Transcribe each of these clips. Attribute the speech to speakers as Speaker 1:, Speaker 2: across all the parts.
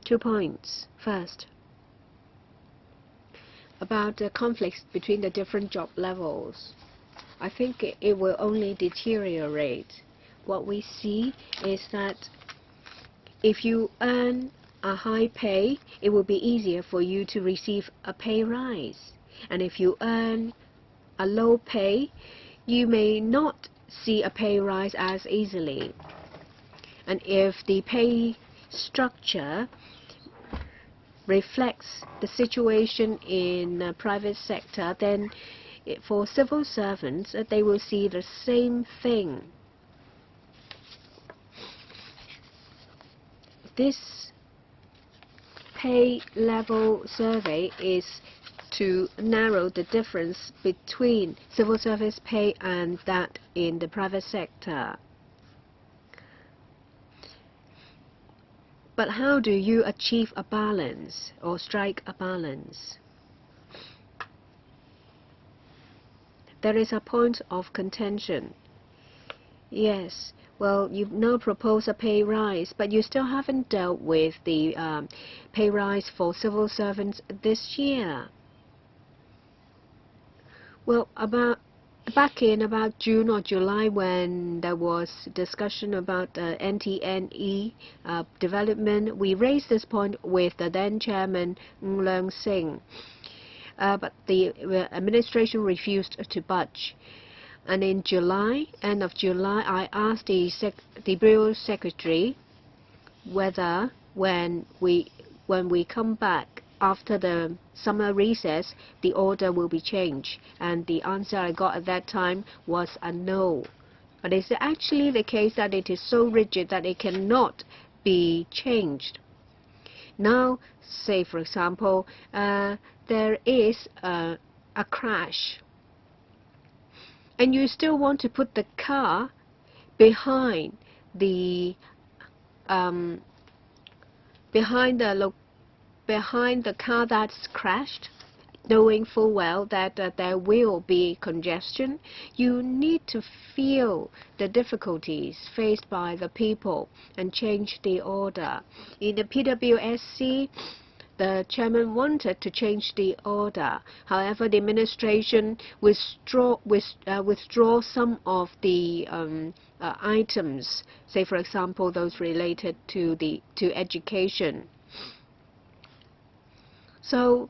Speaker 1: 2 points. First, about the conflicts between the different job levels. I think it will only deteriorate. What we see is that if you earn a high pay, it will be easier for you to receive a pay rise. And if you earn a low pay, you may not see a pay rise as easily. And if the pay structure reflects the situation in the private sector, then for civil servants, they will see the same thing. This pay level survey is to narrow the difference between civil service pay and that in the private sector. But how do you achieve a balance or strike a balance? There is a point of contention. Yes, well, you now propose a pay rise, but you still haven't dealt with the pay rise for civil servants this year. Well, back in about June or July, when there was discussion about NTNE development, we raised this point with the then chairman Ng Leung Sing, but the administration refused to budge. And in July, end of July, I asked the Bureau Secretary whether when we come back after the summer recess, the order will be changed. And the answer I got at that time was a no. But it's actually the case that it is so rigid that it cannot be changed. Now, say for example, there is a crash, and you still want to put the car behind the car that's crashed, knowing full well that there will be congestion. You need to feel the difficulties faced by the people and change the order. In the PWSC, the chairman wanted to change the order. However, the administration withdraw some of the items, say for example those related to education. So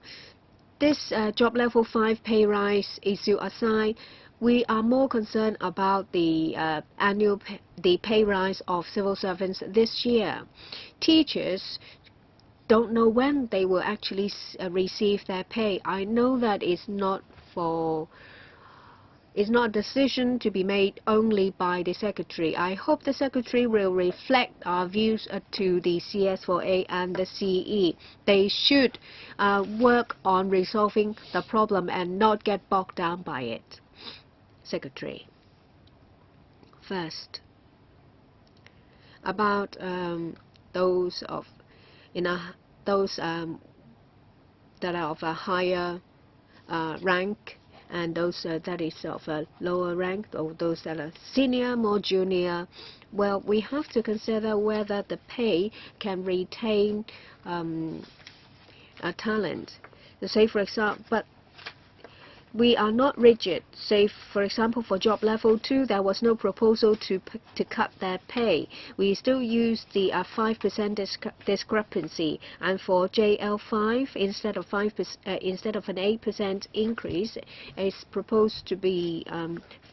Speaker 1: this job level 5 pay rise issue aside, we are more concerned about the pay rise of civil servants this year. Teachers don't know when they will actually receive their pay. I know that it's not a decision to be made only by the Secretary. I hope the Secretary will reflect our views to the CS4A and the CE. They should work on resolving the problem and not get bogged down by it. Secretary. First, about those that are of a higher rank, and those that is of a lower rank, or those that are senior, more junior. Well, we have to consider whether the pay can retain a talent. Say for example, but we are not rigid. Say, for example, for job level 2, there was no proposal to cut their pay. We still use the 5% discrepancy, and for JL5, instead of an 8% increase, it's proposed to be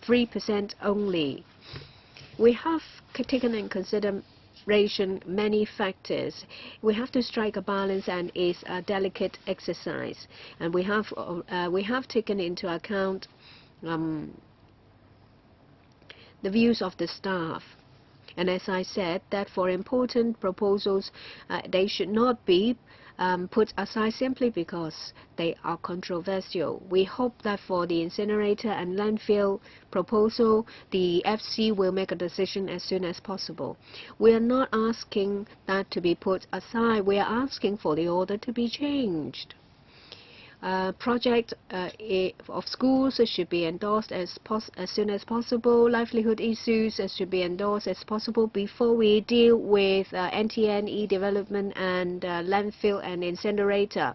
Speaker 1: 3% only. We have taken in consideration many factors. We have to strike a balance, and it's a delicate exercise. And we have taken into account the views of the staff. And as I said, that for important proposals, they should not be put aside simply because they are controversial. We hope that for the incinerator and landfill proposal, the FC will make a decision as soon as possible. We are not asking that to be put aside. We are asking for the order to be changed. project of schools should be endorsed as soon as possible. Livelihood issues should be endorsed as possible before we deal with NTNE development and landfill and incinerator.